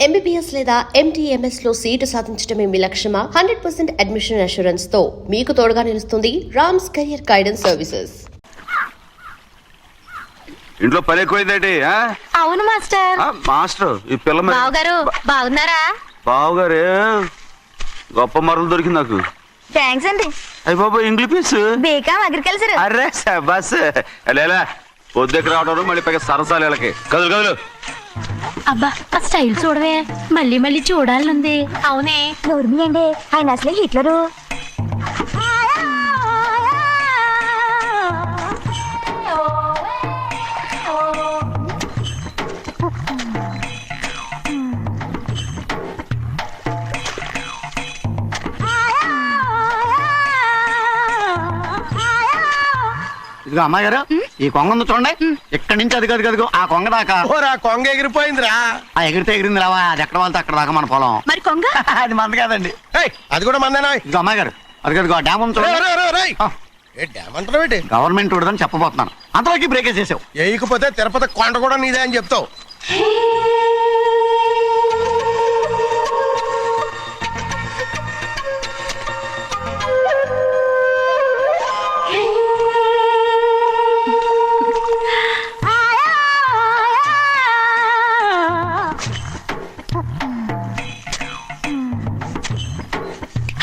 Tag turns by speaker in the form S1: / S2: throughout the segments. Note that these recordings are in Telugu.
S1: MBBS లేదా MTMS లో సీటు సాధించడమే మీ లక్ష్యమా? 100% అడ్మిషన్ అష్యూరెన్స్ తో మీకు తోడుగా నిలుస్తుంది రామ్స్ కెరియర్ గైడెన్స్ సర్వీసెస్.
S2: ఇంట్లో పని ఎక్కువైందేంటి?
S3: అవును మాస్టర్.
S2: మాస్టర్ ఈ పిల్ల
S3: బావగారు బాగున్నారా?
S2: బావగారే గొప్ప మరలు దొరికింది నాకు.
S3: థ్యాంక్స్ అండి.
S2: అయ్యి బాబా ఇంగ్లీష్ పీస్
S3: బీకామ్ అగ్రికల్చర్.
S2: అరే బస్ లేలా పొద్దుకి రావడం మళ్ళీ పైగా సరసాలు వీళ్ళకి. కదులు కదులు.
S3: అబ్బా ఆ స్టైల్ చూడవే, మళ్ళీ మళ్ళీ చూడాలనుంది. అవునే నోర్మి అండి, ఆయన అసలే హిట్లరు.
S4: ఇదిగో అమ్మాయి గారు, ఈ కొంగ ఉంది చూడండి, ఇక్కడి నుంచి అది కదిగో ఆ కొంగ దాకా.
S5: కొంగ ఎగిరిపోయిందిరా.
S4: ఆ ఎగిరితే ఎగిరింది రావా, అది ఎక్కడ వాళ్ళతో అక్కడ దాకా మన పొలం.
S3: మరి కొంగ
S4: అది మంద కాదండి.
S5: అది కూడా మందేనా?
S4: ఇదిగో అమ్మాయి గారు, అది కదిగో డ్యామ్ ఉంది చూడండి.
S5: డ్యామ్ అంటారు
S4: గవర్నమెంట్ ఉండదని చెప్పబోతున్నాను, అంతలోకి బ్రేక్ వేసేసావు.
S5: వేయకపోతే తిరుపతి కొండ కూడా నీదే అని చెప్తావు.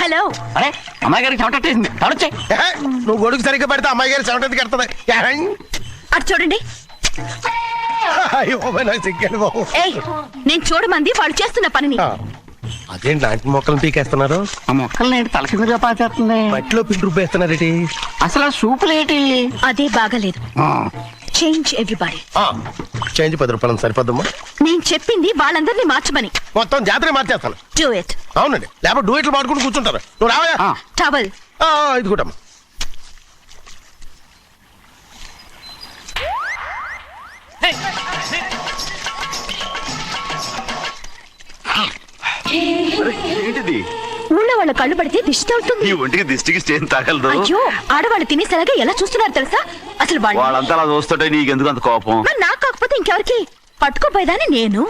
S3: హలో.
S4: అరే అమ్మాయి గారికి చెమటేసింది, తడొచ్చే.
S5: నువ్వు గొడుగు సరిగ్గా పెడితే అమ్మాయి గారి చెమటది కడుతుంది.
S3: అటు చూడండి.
S5: అయ్యో నాకు సిగ్గాను బాబు.
S3: ఏయ్, నేను చూడమంది వాళ్ళు చేస్తున్న పనిని.
S5: అదేంటి లాంటి మొక్కలను పీకేస్తున్నారు?
S4: ఆ మొక్కల్ని ఏంటి తల కిందగా పాచేస్తుంది?
S5: మట్టిలో పిండి రుబ్బేస్తున్నారేటి?
S4: అసలు ఆ సూపులేటి?
S3: అదే బాగాలేదు. Change everybody.
S5: చేంజ్ 10 రూపాయలు సరిపోద్దమ్మా.
S3: నేను చెప్పింది వాళ్ళందరినీ మార్చమని.
S5: మొత్తం జాతర మార్చేస్తాను.
S3: Do it.
S5: అవునండి, లేకపోతే డూ ఇట్లు పాడుకుంటూ కూర్చుంటారు. నువ్వు రావయా?
S3: టవల్.
S5: ఇది కూడా
S2: ఏంటిది?
S3: ఊళ్ళో వాళ్ళ కళ్ళు పడితే దిష్టి అవుతుంది.
S2: ఈ ఒంటికి దిష్టికి స్టేన్ తగలదు.
S3: అయ్యో, ఆడవాళ్ళు తినేసరిగా ఎలా చూస్తున్నారు తెలుసా? అసలు
S2: వాళ్ళంతా అలా చూస్తుంటే నీకెందుకు అంత కోపం?
S3: మరి నాకు కాకపోతే ఇంకెవరికి? పట్టుకోపోయేదాన్ని నేను.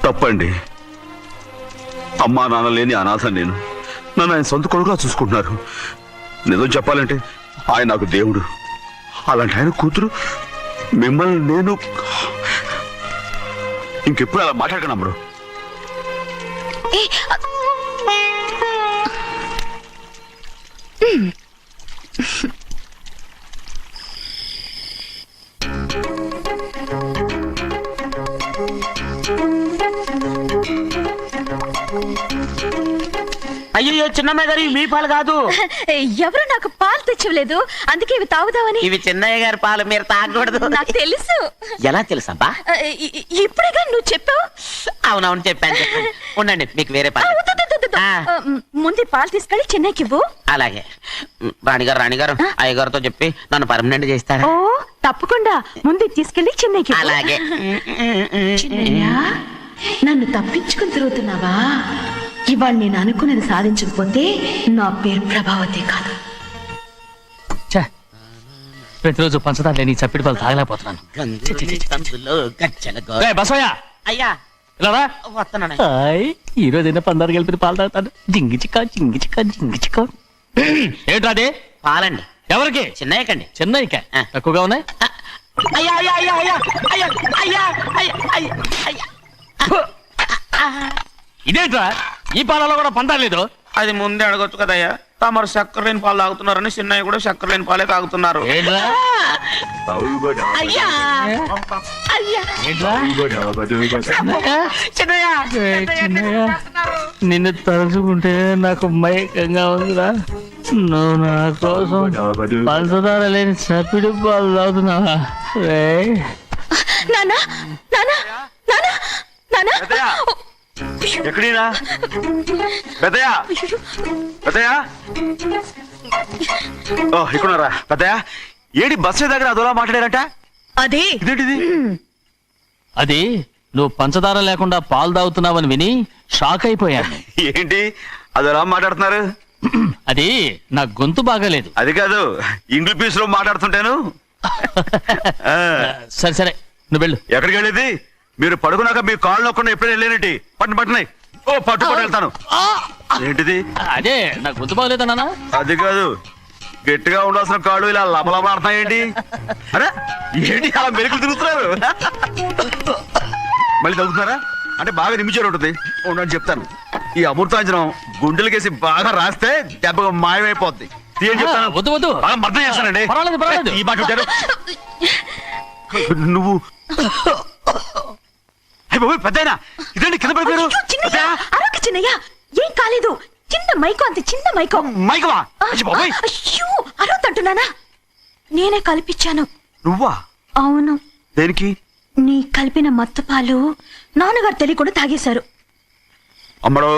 S2: తప్పండి. అమ్మా నాన్న లేని అనాథ నేను. నన్ను ఆయన సొంత కొడుకులా చూసుకుంటున్నారు. నిజం చెప్పాలంటే ఆయన నాకు దేవుడు. అలాంటి ఆయన కూతురు మిమ్మల్ని నేను ఇంకెప్పుడు అలా మాట్లాడకను అమ్మడు.
S4: అయ్యో చిన్నమ్మాయి గారు, మీ పాలు కాదు.
S3: ఎవరు నాకు పాలు తెచ్చలేదు, అందుకే ఇవి తాగుదామని.
S4: ఇవి చిన్నయ్య గారి పాలు, మీరు తాగకూడదు.
S3: నాకు తెలుసు.
S4: ఎలా తెలుసబ్బా?
S3: ఇప్పుడేగా నువ్వు చెప్పావు.
S4: అవునవును చెప్పాను. ఉండండి, మీకు వేరే పాలు.
S3: ముందు పాలు తీసుకెళ్ళి చెన్నైకి ఇవ్వు.
S4: అలాగే. రాణిగారు అయ్యగారితో చెప్పి నన్ను పర్మనెంట్ చేస్తారా?
S3: ఓ తప్పకుండా, ముందు తీసుకెళ్ళి చెన్నైకి ఇవ్వు.
S4: అలాగే.
S3: చిన్నయ్య, నన్ను తప్పించుకుని తిరుగుతున్నావా? ఇవాళ నేను అనుకున్నది సాధించకపోతే నా పేరు ప్రభావతి కాదు.
S6: ప్రతిరోజు పంచదార లేని చప్పిడి పాలు తాగలేకపోతున్నాను.
S4: అయ్యా వస్తున్నాను.
S6: ఈ రోజైనా పందారు కలిపి పాలు తాగుతాను. జింగి చిక్క జింగి చిక్క జింగి చిక్క. ఏంట్రా అదే?
S4: పాలండి.
S6: ఎవరికి?
S4: చిన్నయ్యకండి.
S6: చెన్నైకా? తక్కువగా ఉన్నాయి.
S4: అయ్యా అయ్యా అయ్యా అయ్యా అయ్యా అయ్యా అయ్యా అయ్యా.
S6: ఇదేంట్రా, ఈ పాలలో కూడా పందాలు లేదు?
S4: అది ముందే అడగొచ్చు కదయ్యా. తమరు చక్కెర లేని పాలు తాగుతున్నారని చిన్నయ్య కూడా చక్కెర లేని పాలే తాగుతున్నారు.
S6: నిన్ను తలుచుకుంటే నాకు మైకంగా ఉందిరా. నువ్వు నా కోసం పంచదార లేని చప్పిడి పాలు తాగుతున్నావా?
S3: నానా నానా నానా నానా
S2: ఎక్కడీనా పెద్దయా? పెద్దయా ఇక్కడున్నారా? పెద్దయా ఏడి బస్సు దగ్గర అదోలా మాట్లాడారంట.
S3: అదే
S2: ఇదేంటిది?
S6: అది నువ్వు పంచదార లేకుండా పాలు తాగుతున్నావని విని షాక్ అయిపోయాను.
S2: ఏంటి అదోలా మాట్లాడుతున్నారు?
S6: అది నా గొంతు బాగాలేదు.
S2: అది కాదు, ఇంగ్లీష్ పీస్ లో మాట్లాడుతుంటాను.
S6: సరే సరే నువ్వు వెళ్ళు.
S2: ఎక్కడికి వెళ్ళేది? మీరు పడుకున్నాక మీ కాళ్ళు నొక్కకుండా ఎప్పుడైనా వెళ్ళేనంటి? పట్టునాయి. ఓ పట్టుకొని వెళ్తాను. ఏంటిది?
S6: అదే నా గొంతు బాగలేదు నాన్న.
S2: అది కాదు, గట్టిగా ఉండాల్సిన కాళ్ళు ఇలా లబలబడతాయి ఏంటి? అరే ఏంటి అలా మెరుకులు తిరుగుతున్నారు? మళ్ళీ తగ్గుతున్నారా? అంటే బాగా నిమిషాలు ఉంటుంది. ఉండని చెప్తాను. ఈ అమృతాంజనం గుండెలకేసి బాగా రాస్తే దెబ్బగా మాయమైపోద్ది. తీయని చెప్తాను.
S6: వద్దు వద్దు,
S2: బాగా మర్దం చేస్తానండి.
S6: పర్వాలేదు పర్వాలేదు.
S2: ఈ మాట ఉంటారు నువ్వు. పెద్దయినా ఇదండి కింద పడిపోయారు.
S3: అరొక చిన్నయ్య, ఏం కాలేదు. చిన్న మైకో, అంత చిన్న మైకో.
S2: మైకవా?
S3: అయ్యో అరవతంటున్నానా? నేనే కల్పించాను.
S2: నువ్వా?
S3: అవును.
S2: దేనికి?
S3: నీ కలిపిన మత్తు పాలు నాన్నగారు తెలియకుండా తాగేశారు.
S2: అమ్మడు,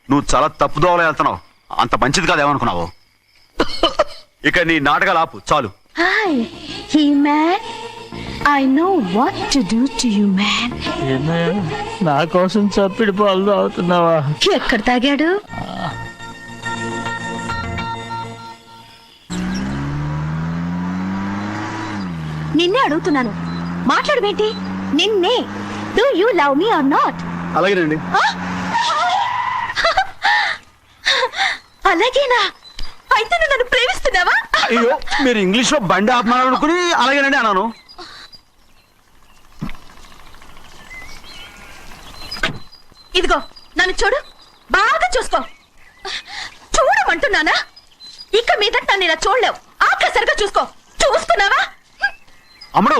S2: నువ్వు చాలా తప్పుదోవలో వెళ్తున్నావు. అంత మంచిది కాదేమనుకున్నావు? ఇక నీ నాటకాలు ఆపు చాలు.
S3: Hi he man, I know what to do to you man.
S6: నా కోసం చప్పిడి పాలు తాగుతున్నావా?
S3: ఎక్కడ తాగాడు? నిన్నే అడుగుతున్నాను, మాట్లాడమేంటి? నిన్నే. Do you love me or not?
S2: అలాగేనండి.
S3: అలాగేనా? అయితే నువ్వు నన్ను ప్రేమిస్తున్నావా?
S2: అయ్యో, మీరు ఇంగ్లీష్ లో బండి ఆపమాలనుకుని అలాగేనండి అన్నాను.
S3: ఇదిగో నన్ను చూడు, బాగా చూసుకో. చూడమంటున్నానా? ఇక మీద నన్ను ఇలా చూడలేవు. ఆఖరిసరిగా చూసుకో. చూసుకున్నావా?
S2: అమ్మడు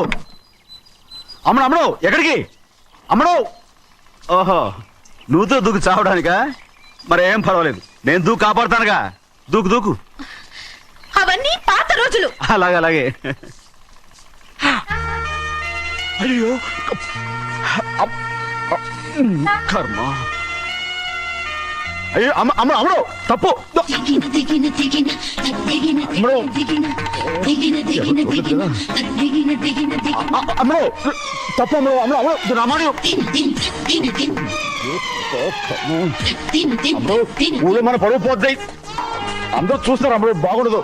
S2: అమ్మడు అమ్మడు, ఎక్కడికి? అమ్మడు. ఓహో, నువ్వుతో దూకు చావడానికా? మరేం పర్వాలేదు, నేను దూకు కాపాడుతానుగా. దూకు దూకు.
S3: అవన్నీ పాత రోజులు.
S2: అలాగే అలాగే. అయ్యో కర్మ. అయ్యో అమ్మ అమ్మ అమ్మడు తప్పు. అమ్మడు తప్పు. అమ్మడు అమ్మడు అమ్మడు రామాడు. ఊళ్ళో మన పరువు పోద్ది. అందరూ చూస్తారు. అమ్మడు బాగుండదు.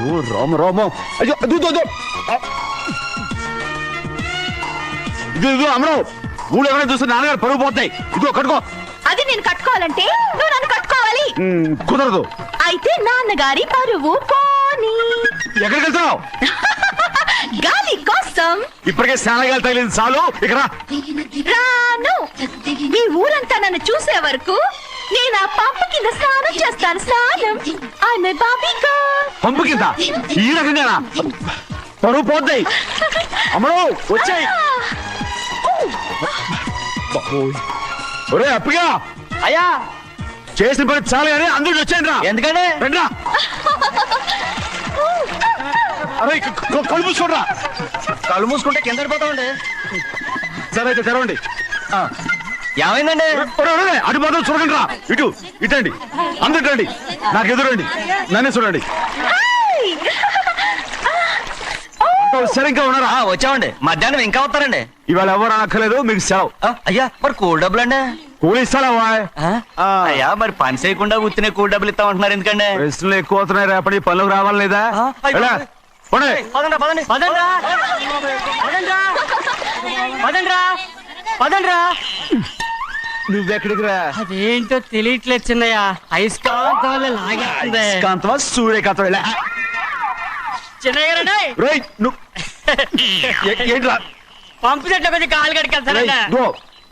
S2: ఓ రామ రామ. అయ్యో దూ ఇదిగో అమ్మడు, ఊళ్ళో ఎవరైనా చూస్తే నాన్నగారు పరువు పోతాయి. ఇదిగో కట్టుకో.
S3: అది నేను కట్టుకోవాలంటే నువ్వు నన్ను కట్టుకోవాలి.
S2: కుదరదు.
S3: అయితే నాన్నగారి పరువు పోనీ.
S2: ఎక్కడికి వెళ్తున్నావు?
S3: గాలి కోసం.
S2: ఇప్పటికే స్నానగాలు తగిలింది చాలు. ఇక్కడ
S3: రాను. ఈ ఊరంతా నన్ను చూసే వరకు నేను ఆ పంపు కింద స్నానం చేస్తాను. స్నానం. ఆమె బాబీగా.
S2: పంపు కింద ఈ రకంగా పరువు పోతాయి. అమ్మడు వచ్చాయి. ఒరే అప్పగా.
S6: అయ్యా
S2: చేసిన పని చాలు కానీ అందరికి వచ్చాను రా.
S6: ఎందుకంటే
S2: రండిరా. అరే కళ్ళు మూసుకోండిరా.
S6: కళ్ళు మూసుకుంటే కింద పడిపోతామండి.
S2: సరే అయితే తెరవండి.
S6: ఏమైందండి?
S2: అటు మాత్రం చూడండి రా. ఇటు ఇటండి. అందరు రండి. నాకు ఎదురండి. నన్నే చూడండి. సరే ఇంకా ఉన్నారా?
S6: వచ్చామండి. మధ్యాహ్నం ఇంకా వస్తారండి.
S2: ఇవాళ ఎవరు అనక్కర్లేదు, మీకు సెలవు.
S6: అయ్యా మరి కూల్ డబ్బులు అండి?
S2: కూలి ఇస్తాడా?
S6: అయ్యా మరి పని చేయకుండా ఉత్తినే కూల్ డబ్బులు ఇస్తామంటున్నారు ఎందుకండి?
S2: ప్రశ్నలు ఎక్కువ అవుతున్నాయి. రేపటి పనులకు రావాలి లేదా? నువ్వెక్కడికి రా?
S7: అదేంటో తెలియట్లేదు చిన్నయ్య. అయస్కాంతం వల్ల లాగేస్తుంది.
S2: కాంతవా సూర్యకాంతం
S7: చిన్నయ్య
S2: ఏంట్రా?
S7: పంపు చెట్ల కొద్ది కాలు కడికెళ్తానండి.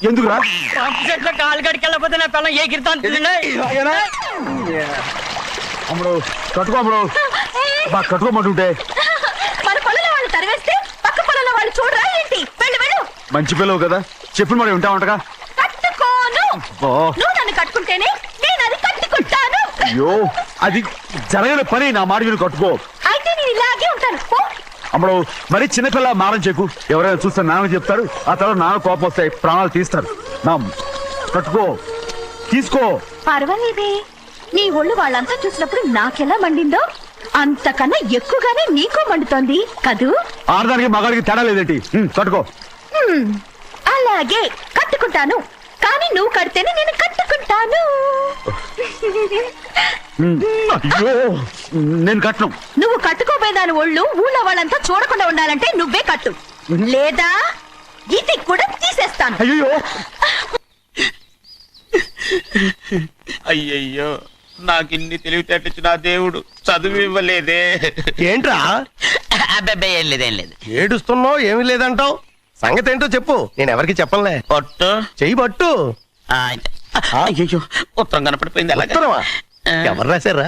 S2: ఎందుకురా?
S7: పంపు చెట్ల కాలు కడికెళ్ళకపోతే నా పిల్లలు ఏ గిరితా
S2: అమ్ముడు కట్టుకో. అమ్ముడు బాగా కట్టుకోమంటుంటే
S3: మన పొలంలో వాళ్ళు తరివేస్తే పక్క పొలంలో వాళ్ళు చూడరా ఏంటి? వెళ్ళు వెళ్ళు.
S2: మంచి పిల్లవు కదా, చెప్పిన మరి ఉంటావంటగా.
S3: కట్టుకోను. నువ్వు నన్ను కట్టుకుంటేనే నేను అది కట్టుకుంటాను.
S2: అయ్యో అది జరగని పని. నా మాట విని కట్టుకో.
S3: అయితే నేను ఇలాగే ఉంటాను.
S2: అమ్మడు మరి చిన్నపిల్ల మారం చెక్కు. ఎవరైనా చూస్తే నాన్న చెప్తారు. ఆ తర్వాత నాన్న కోపం వస్తాయి, ప్రాణాలు తీస్తారు. నా కట్టుకో, తీసుకో.
S3: పర్వాలేదే, నీ ఒళ్ళు వాళ్ళంతా చూసినప్పుడు నాకెలా మండిందో అంతకన్నా ఎక్కువగానే నీకు మండుతోంది కదూ.
S2: ఆడదానికి మగాడికి తేడా లేదేంటి? కట్టుకో.
S3: అలాగే కట్టుకుంటాను. కానీ కానీ నువ్వు కడితేనే నేను కట్టుకుంటాను.
S2: అయ్యో నేను కట్టను.
S3: నువ్వు కట్టుకోపోయేదాని ఒళ్ళు ఊళ్ళో వాళ్ళంతా చూడకుండా ఉండాలంటే నువ్వే కట్టు, లేదా ఇది కూడా తీసేస్తాను.
S2: అయ్యో
S4: అయ్యయ్యో నాకు ఇన్ని తెలివితేటచ్చిన దేవుడు చదువు ఇవ్వలేదే.
S5: ఏంట్రా
S4: అబ్బాయి ఏం లేదు ఏం లేదు.
S5: ఏడుస్తున్నావు? ఏమీ లేదంటావు. సంగతి ఏంటో చెప్పు, నేను ఎవరికి చెప్పనులే.
S4: పట్టు
S5: చెయ్యి పట్టు.
S4: అయ్యో ఉత్తరం కనపడిపోయింది. అలాగే
S5: ఉత్తరమా? ఎవరు రాశారా?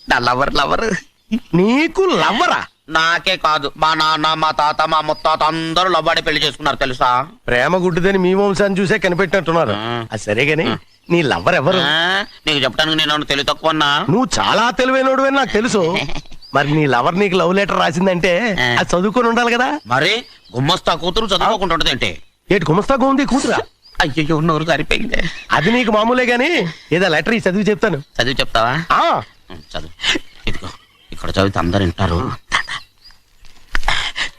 S4: నా లవర్ లవర్.
S5: నీకు లవ్వరా?
S4: నాకే కాదు, మా నాన్న మా తాత మా ముత్తాత అందరూ లవ్వాడి పెళ్లి చేసుకున్నారు తెలుసా.
S5: ప్రేమ గుడ్డిదని మీ వంశాన్ని చూసే కనిపెట్టినట్టున్నారు. అది సరే గాని నీ లవ్వర్ ఎవరు?
S4: నీకు చెప్పడానికి నేను తెలివి తక్కువన్నా.
S5: నువ్వు చాలా తెలివైనడు అని నాకు తెలుసు. మరి నీ లవర్ నీకు లవ్ లెటర్ రాసిందంటే అది చదువుకొని ఉండాలి కదా.
S4: మరి గుమ్మస్తా కూతురు చదువుకోకుండా ఉంటది ఏంటి?
S5: ఏటి గుమస్తాగా ఉంది కూతురా?
S4: అయ్యో నోరు సరిపోయింది.
S5: అది నీకు మామూలే గాని ఏదో లెటర్ ఈ చదివి చెప్తాను.
S4: చదివి చెప్తావా?
S5: ఆ
S4: చదువు. ఇదిగో ఇక్కడ చదివితే అందరు వింటారు.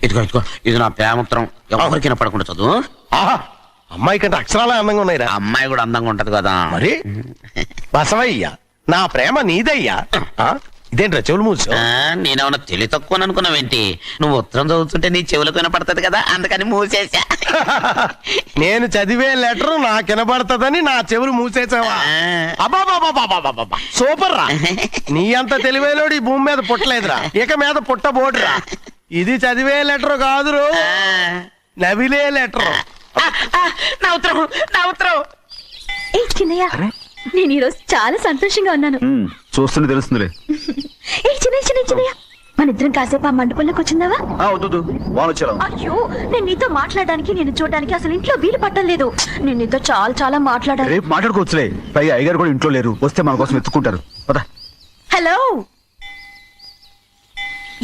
S4: ఇదిగో ఇదిగో ఇది నా ప్రేమత్రం, ఎవరికి వినపడకుండా చదువు.
S5: ఆహా, అమ్మాయి కంటే అక్షరాలే అందంగా ఉన్నాయిరా.
S4: అమ్మాయి కూడా అందంగా ఉంటది కదా.
S5: మరి బసవయ్యా, నా ప్రేమ నీదయ్యా. ఇదేంట్రా చెవులు మూసు?
S4: నేనేమన్నా తెలివి తక్కువ అనుకున్నావేంటి? నువ్వు ఉత్తరం చదువుతుంటే నీ చెవులకు వినపడుతుంది కదా, అందుకని మూసేసా.
S5: నేను చదివే లెటర్ నాకు వినబడతదని నా చెవులు మూసేసావా? అబాబాబాబాబాబాబా, సూపర్ రా. నీ అంత తెలివేలోడు ఈ భూమి మీద పుట్టలేదురా, ఇక మీద పుట్టబోడురా. ఇది చదివే లెటర్ కాదురు, నవిలే లెటర్.
S4: నా ఉత్తరం నా ఉత్తరం.
S3: ఏ చిన్నయ్య, నేను ఈరోజు చాలా సంతోషంగా ఉన్నాను.
S2: చూస్తుంటే తెలుస్తుందిలే.
S3: ఏ చిన్నయ్య, మన ఇద్దరం కాసేపు ఆ మండపంలోకి వచ్చిందావా?
S2: వద్దు వానొచ్చారా?
S3: అయ్యో, నేను నీతో మాట్లాడడానికి నేను చూడడానికి అసలు ఇంట్లో వీలు పట్టలేదు. నేను నీతో చాలా చాలా మాట్లాడాలి.
S2: రేపు మాట్లాడుకోవచ్చులే. పైగా అయ్యగారు కూడా ఇంట్లో లేరు, వస్తే మన కోసం ఎత్తుకుంటారు. పద.
S3: హలో,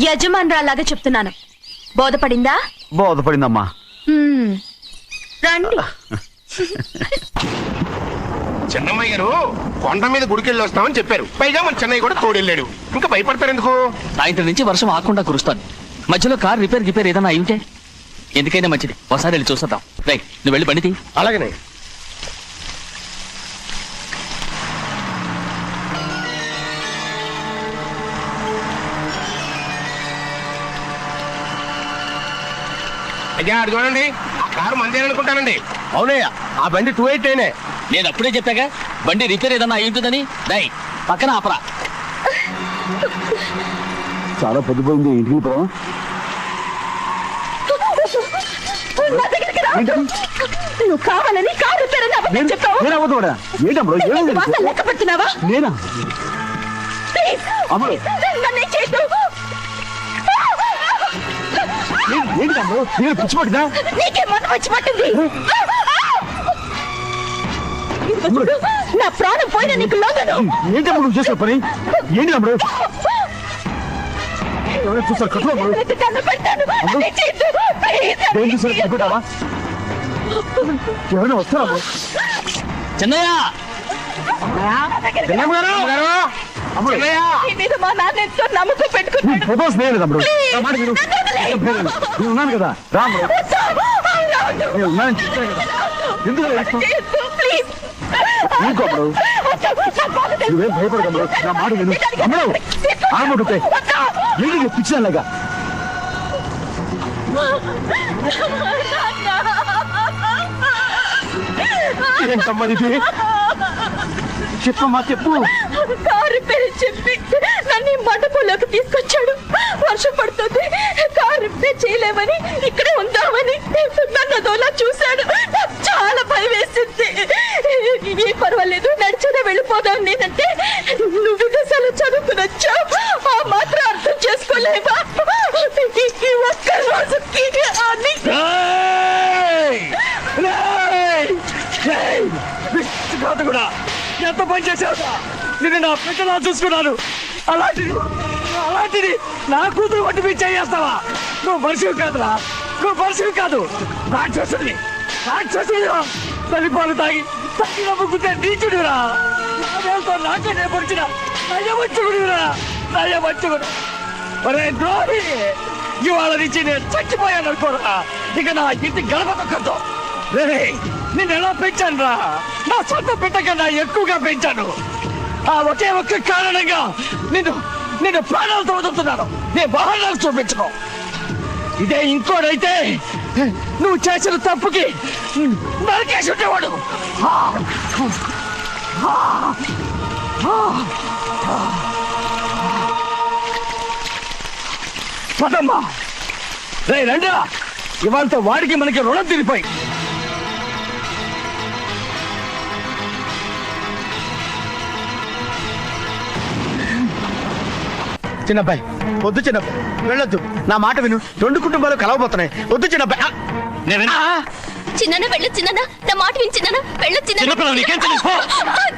S3: యజమానురాలాగా చెప్తున్నాను, బోధపడిందా?
S2: బోధపడిందమ్మా.
S3: రండి.
S5: చిన్నమ్మాయి గారు కొండ మీద గుడికెళ్ళి వస్తామని చెప్పారు. పైగా మన చెన్నయ్య కూడా తోడెళ్ళాడు. ఇంకా భయపడతారు ఎందుకు?
S6: సాయంత్రం నుంచి వర్షం ఆకుండా కురుస్తాను. మధ్యలో కార్ రిపేర్ ఏదైనా అయి ఉంటే ఎందుకైనా మంచిది ఒకసారి వెళ్ళి చూసేద్దాం. రైట్, నువ్వు వెళ్ళి బండి తీ.
S5: అలాగనే. అయ్యా, అది చూడండి, ఆ కారు మందేననుకుంటానండి. అవునయ్యా, ఆ బండి 288.
S6: నేను అప్పుడే చెప్పాగా బండి రిపేర్ ఏదైనా అయి ఉంటుందని. రై పక్కన ఆపరా.
S2: చాలా పొద్దుపోయింది, ఇంటికి పోదాం.
S3: నా దగ్గరికి రా. నువ్వు కావాలని కారు రిపేర్ అని అబద్ధం చెప్పావు. నువ్వు అసలు లెక్క పెడుతున్నావా? Please, నన్నేం చేయొద్దు. నీకే మొన్న వచ్చి పట్టింది. నా ప్రాణం పోయిన నీకు లోగను. కన్ను పెట్టాను. నన్నేం చేయొద్దు. Please,
S6: చెన్నయ్య,
S3: నీ మీద మా నాన్న ఎంతో నమ్మకం పెట్టుకున్నాడు.
S2: ఉన్నాను కదా,
S3: ప్లీజ్,
S2: నువ్వేం భయపడకమ్మ, నా మాట విను. ఆడమంటుంటే ఏంటి పిచ్చిలాగా? ఏంటమ్మా ఇది? చెప్పమ్మా, చెప్పు.
S3: కారు పేరు చెప్పి నన్ను ఈ మండపంలోకి తీసుకొచ్చాడు. వర్షం పడుతుంది, కారు రిపేర్ చేయలేమని ఇక్కడే ఉందామని నన్ను అదోలా చూశాడు. నాకు చాలా భయం వేసింది. ఏ పర్వాలేదు, నడిచేదే వెళ్ళిపోదాం. నేనంటే నువ్వు విదేశాలు చదువుకుని వచ్చావు, ఆ మాత్రం అర్థం చేసుకోలేవా? ఈ ఒక్క రోజుకి అన్ని
S6: కూడా ఎంత పని చేశావురా? నేను నా పిల్లలా చూసుకున్నాను. అలాంటిది నా కూతురు వంటి మీద చేస్తావా? నువ్వు మనిషివి కాదురా, నువ్వు మనిషివి కాదు. రాక్షసుడిని తల్లిపాలు తాగి నమ్ముకుంటే నీచుడురా. నాతో నాకే నేర్పరిచిన నయ్యవచ్చుకుడు. ఒరే ద్రోహి, ఇవాళ నుంచి నేను చచ్చిపోయాను అనుకోరా. ఇక నా ఇంటి గడప తొక్కద్దు. నేను ఎలా పెంచాను రా? నా సొంత బిడ్డ కన్నా ఎక్కువగా పెంచాను. ఆ ఒకే ఒక్క కారణంగా నేను ప్రాణాలతో వదులుతున్నాను. నేను వాహనాలు చూపించను. ఇదే ఇంకోడైతే నువ్వు చేసిన తప్పుకి నరికేసి ఉండేవాడు. పదమ్మా, రే రండి. ఇవాళతో వాడికి మనకి రుణం తీరిపోయి.
S5: చిన్నబ్బాయి వద్దు, చిన్నబ్బాయి వెళ్ళొద్దు. నా మాట విను. 2 కుటుంబాలు కలవబోతున్నాయి. వద్దు చిన్నబ్బాయి.
S3: చిన్న వెళ్ళు చిన్న నా మాట విని చిన్న వెళ్ళు చిన్న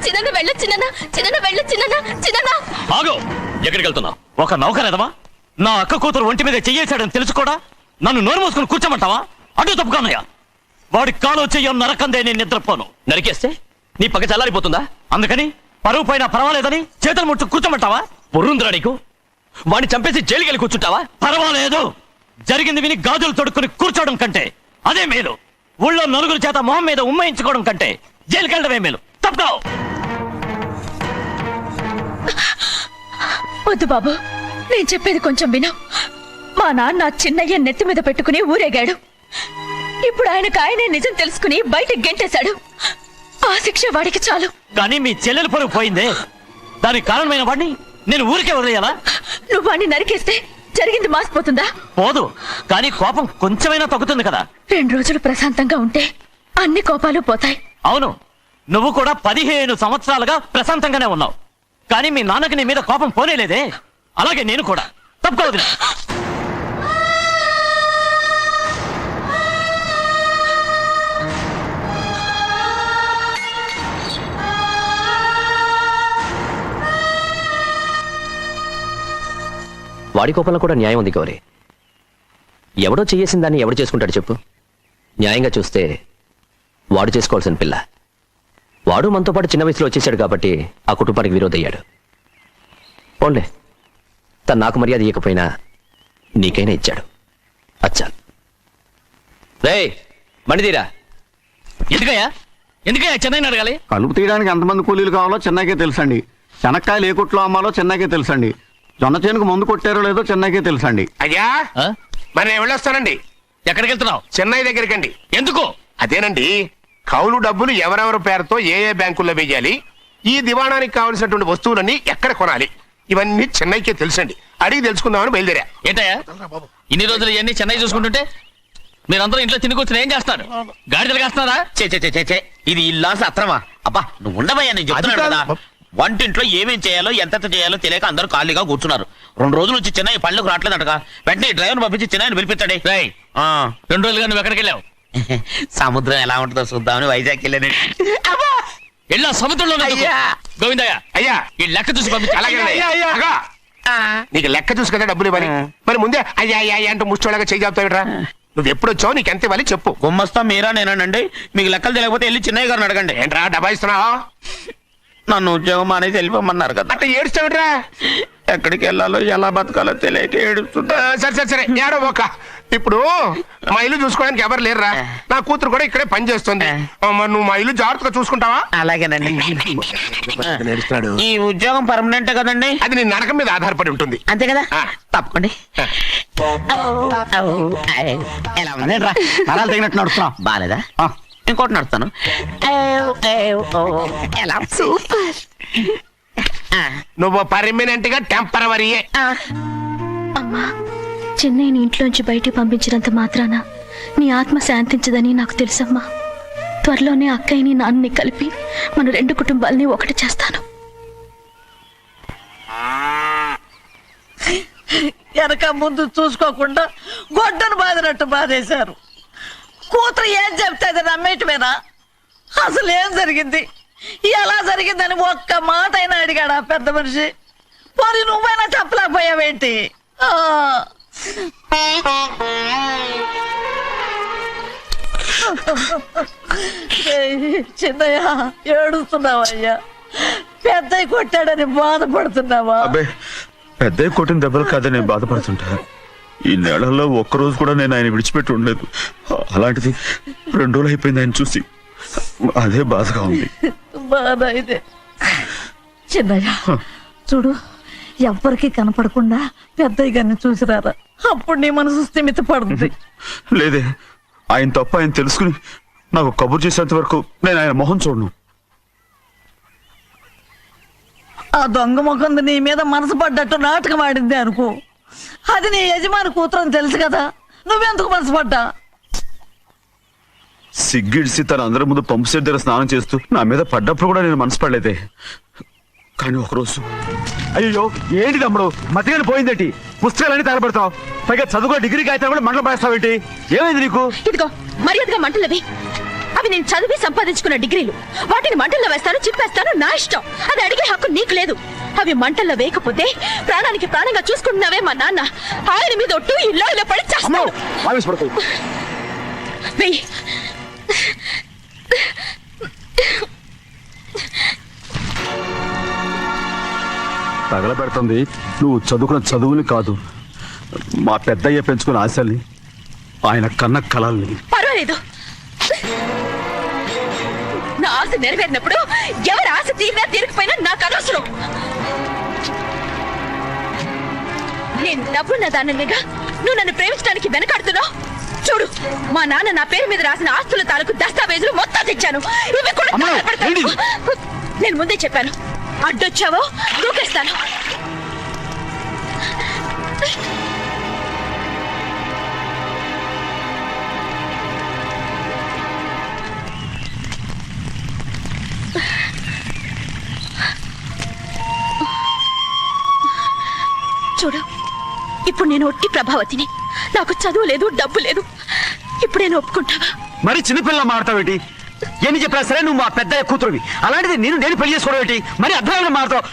S3: చిన్న వెళ్ళు చిన్న వెళ్ళు చిన్న
S6: ఆగు. ఎక్కడికి వెళ్తున్నావు? ఒక నౌకరేదవా? నా అక్క కూతురు ఒంటి మీద చెయ్యేశాడని తెలుసుకోడా నన్ను నోరు మూసుకుని కూర్చోమంటావా? అడ్డు తప్పుకున్నాయా? వాడి కాలో చెయ్యం నరకందే నేను నిద్రపోను. నరికేస్తే నీ పక్క చల్లారిపోతుందా? అందుకని పరువు పైన పర్వాలేదని చేతులు ముట్టు కూర్చోమంటావా? బుర్రుందిరా నీకు? వాడిని చంపేసి జైలుకి వెళ్ళి కూర్చుంటావా? పర్వాలేదు. జరిగింది విని గాజులు తొడుక్కుని కూర్చోవడం కంటే అదే మేలు. ఊళ్ళో నలుగురు చేత మొహం మీద ఉమ్మయించుకోవడం కంటే జైలుకి వెళ్ళడమే మేలు. తప్పుకో.
S3: వద్దు బాబు, నేను చెప్పేది కొంచెం విను. మా నాన్న చిన్నయ్య నెత్తి మీద పెట్టుకుని ఊరేగాడు. ఇప్పుడు ఆయనే నిజం తెలుసుకుని బయటకు గెంటేశాడు. ఆ శిక్ష వాడికి చాలు.
S6: కానీ మీ చెల్లెలు పరువు పోయిందే, దానికి కారణమైన వాడిని నేను ఊరికే వదిలేయాలా?
S3: నువ్వు వాడిని నరికేస్తే జరిగింది మాసిపోతుందా?
S6: పోదు, కానీ కోపం కొంచెమైనా తగ్గుతుంది కదా.
S3: 2 రోజులు ప్రశాంతంగా ఉంటే అన్ని కోపాలు పోతాయి.
S6: అవును, నువ్వు కూడా 15 సంవత్సరాలుగా ప్రశాంతంగానే ఉన్నావు. కానీ మీ నాన్నకి నీ మీద కోపం పోనేలేదే. అలాగే నేను కూడా. తప్పుకోవద్దు.
S8: వాడి కోపంలో కూడా న్యాయం ఉంది గౌరీ. ఎవడో చేసిన దాన్ని ఎవడు చేసుకుంటాడు చెప్పు? న్యాయంగా చూస్తే వాడు చేసుకోవాల్సిన పిల్ల. వాడు మనతో పాటు చిన్న వయసులో వచ్చేసాడు కాబట్టి ఆ కుటుంబానికి విరోధయ్యాడు. పోన్లే, తను నాకు మర్యాద ఇవ్వకపోయినా నీకైనా ఇచ్చాడు. అచ్చా రే మణిదీరా.
S6: ఎందుకయ్యా చెన్నైని అడగాలి?
S9: కలుపు తీయడానికి ఎంతమంది కూలీలు కావాలో చెన్నైకే తెలుసండి. శనక్కాయలు ఏ కొట్లో అమ్మాలో చెన్నైకే తెలుసండి. జొన్న చేనుకు మందు కొట్టారో లేదో చెన్నైకే తెలుసండి.
S5: అయ్యా మరి నేను వెళ్ళొస్తానండి.
S6: ఎక్కడికి వెళ్తున్నావు?
S5: చెన్నై దగ్గరికండి.
S6: ఎందుకు?
S5: అదేనండి, కౌలు డబ్బులు ఎవరెవరి పేరుతో ఏ బ్యాంకుల్లో వేయాలి, ఈ దివాణానికి కావలసినటువంటి వస్తువులన్నీ ఎక్కడ కొనాలి, ఇవన్నీ చెన్నైకే తెలుసండి. అడిగి తెలుసుకుందామని బయలుదేరా.
S6: ఏంటయ్యా ఇన్ని రోజులు ఇవన్నీ చెన్నై చూసుకుంటుంటే మీరందరూ ఇంట్లో తిని కూర్చొని ఏం చేస్తారు? గాడిదలు కాస్తున్నారా?
S4: చే ఇది ఇల్లా సత్రమా? అబ్బా నువ్వు ఉండవయ్యా, నేను చెప్తున్నాను కదా. వంటింట్లో ఏమేం చేయాలో ఎంత చేయాలో తెలియక అందరూ ఖాళీగా కూర్చున్నారు. 2 రోజులు వచ్చి చెన్నై పళ్ళకు రావట్లేదటగా. వెంటనే డ్రైవర్ పంపించి చెన్నైని పిలిపించండి.
S6: 2 రోజులుగా నువ్వు ఎక్కడికి వెళ్ళావు?
S4: సముద్రం ఎలా ఉంటుందో చూద్దామని వైజాగ్ వెళ్ళాను.
S6: వెళ్ళా సముద్రంలో గోవిందయ్య.
S5: అయ్యా
S6: ఈ లెక్క చూసి పంపించి.
S5: అగా, నీకు లెక్క చూసి కదా డబ్బులు ఇవ్వాలి. మరి ముందే అయ్యా అయ్యా అంటూ ముష్టోళ్ళగా చేయి చెప్తావిట్రా. నువ్వు ఎప్పుడు వచ్చావు, నీకు ఎంత ఇవ్వాలి చెప్పు.
S4: గుమ్మస్తా మీరా నేనండి. మీకు లెక్కలు తెలియకపోతే వెళ్ళి చిన్నయ్య గారిని అడగండి.
S5: ఏంట్రా డబ్బా ఇస్తున్నావా?
S4: నన్ను ఉద్యోగం అనేది వెళ్ళిపోమన్నారు కదా.
S5: అంటే ఏడుస్తావిట్రా.
S4: ఎక్కడికి వెళ్ళాలో ఎలా బతకాలో తెలియక ఏడుస్తుంటా.
S5: సరే ఏడో ఒక. ఇప్పుడు మా ఇల్లు చూసుకోవడానికి ఎవరు లేరురా. నా కూతురు కూడా ఇక్కడే పని చేస్తుంది. మరి నువ్వు మా ఇల్లు జాగ్రత్తగా చూసుకుంటావా?
S4: అలాగేనండి. ఈ ఉద్యోగం పర్మనెంట్ కదండి?
S5: అది నీ నరకం మీద ఆధారపడి ఉంటుంది.
S4: అంతే కదా. తప్పకండి. ఎలా ఉంది?
S9: నరాలు తగినట్టు నడుస్తున్నాం.
S4: బాలేదా? ఇంకోటి నడుస్తాను. ఎలా?
S3: సూపర్.
S5: నువ్వు పర్మనెంట్ గా టెంపరవరీయే.
S3: అమ్మా, చెన్నైని ఇంట్లోంచి బయటికి పంపించినంత మాత్రాన నీ ఆత్మ శాంతించదని నాకు తెలుసమ్మా. త్వరలోనే అక్కయ్యని నాన్నని కలిపి మన 2 కుటుంబాలని ఒకటి చేస్తాను.
S10: వెనక ముందు చూసుకోకుండా గొడ్డను బాదినట్టు బాధేశారు. కూతురు ఏం చెప్తే అది నమ్మేయటమేనా? అసలు ఏం జరిగింది, ఎలా జరిగిందని ఒక్క మాట అయినా అడిగాడు ఆ పెద్ద మనిషి. మరి నువ్వైనా చెప్పలేకపోయావేంటి? చిన్నయ్య ఏడుస్తున్నావయ్యా? పెద్దయ్య కొట్టాడని బాధపడుతున్నావా?
S2: అబ్బే పెద్దయ్య కొట్టిన దెబ్బలు కాదని నేను బాధపడుతుంటా. ఈ నెలలో ఒక్కరోజు కూడా నేను ఆయన విడిచిపెట్టి ఉండలేదు. అలాంటిది 2 రోజులు అయిపోయింది ఆయన చూసి. అదే బాధగా ఉంది.
S10: బాధ ఇదే. చిన్నయ్య చూడు, ఎవ్వరికి కనపడకుండా పెద్దయ్య గారిని చూసిరారా, అప్పుడు నీ మనసు స్థిమిత పడుతుంది.
S2: లేదే, ఆయన తప్ప ఆయన తెలుసుకుని నాకు కబురు చేసేంత వరకు నేను ఆయన మొహం చూడను.
S10: ఆ దొంగ ముఖంది నీ మీద మనసు పడ్డట్టు నాటకం ఆడింది అనుకో, అది నీ యజమాని కూతురు అని తెలుసు కదా, నువ్వెందుకు మనసు పడ్డా?
S2: సిగ్గిడిసి తన అందరి ముందు పంపు సెట్ దగ్గర స్నానం చేస్తూ నా మీద పడ్డప్పుడు కూడా నేను మనసు పడలేదే. కానీ ఒకరోజు అయ్యో ఏంటి తమ్ముడు మధ్యగానే పోయిందేంటి, పుస్తకాలన్నీ తగలబెడతావు, పైగా చదువుకో డిగ్రీ కాగితాలు కూడా మంటలు పడేస్తావేంటి, ఏమైంది నీకు?
S3: ఇదిగో మర్యాదగా మంటలవి, అవి నేను చదివి సంపాదించుకున్న డిగ్రీలు, వాటిని మంటల్లో వేస్తాను, చిప్పేస్తాను, నా ఇష్టం. అది అడిగే హక్కు నీకు లేదు. అవి మంటల్లో వేయకపోతే ప్రాణానికి ప్రాణంగా చూసుకుంటున్నావే మా నాన్న, ఆయన మీద ఒట్టు ఇల్లు ఇలా పడి చేస్తాను. వెయ్యి.
S2: తగలబెడుతుంది నువ్వు చదువుకున్న చదువుని కాదు, మా పెద్దయ్య పెంచుకున్న ఆశల్ని, ఆయన కన్న కళల్ని.
S3: పర్వాలేదు, నా ఆశ నెరవేరినప్పుడు ఎవరి ఆశ తీరినా తీరకపోయినా నాకు అనవసరం. నేను డబ్బున్న దానిగా నువ్వు నన్ను ప్రేమించడానికి వెనకాడుతున్నావు. చూడు, మా నాన్న నా పేరు మీద రాసిన ఆస్తుల తాలూకు దస్తావేజులు మొత్తం తెచ్చాను. ఇవి కూడా తగలబెడతాను. నేను ముందే చెప్పాను, అడ్డొచ్చావో దూకేస్తాను. చూడు, ఇప్పుడు నేను ఒట్టి ప్రభావతిని, నాకు చదువు లేదు, డబ్బు లేదు. ఇప్పుడు నేను ఒప్పుకుంటావా?
S2: మరి చిన్నపిల్ల మాడతావేంటి? ఎన్ని చెప్పినా సరే నువ్వు మా పెద్దయ్య కూతురువి, అలాంటిది నేను పెళ్లి చేసుకోవడం ఏంటి? మరి అర్థమైన మాడతావు.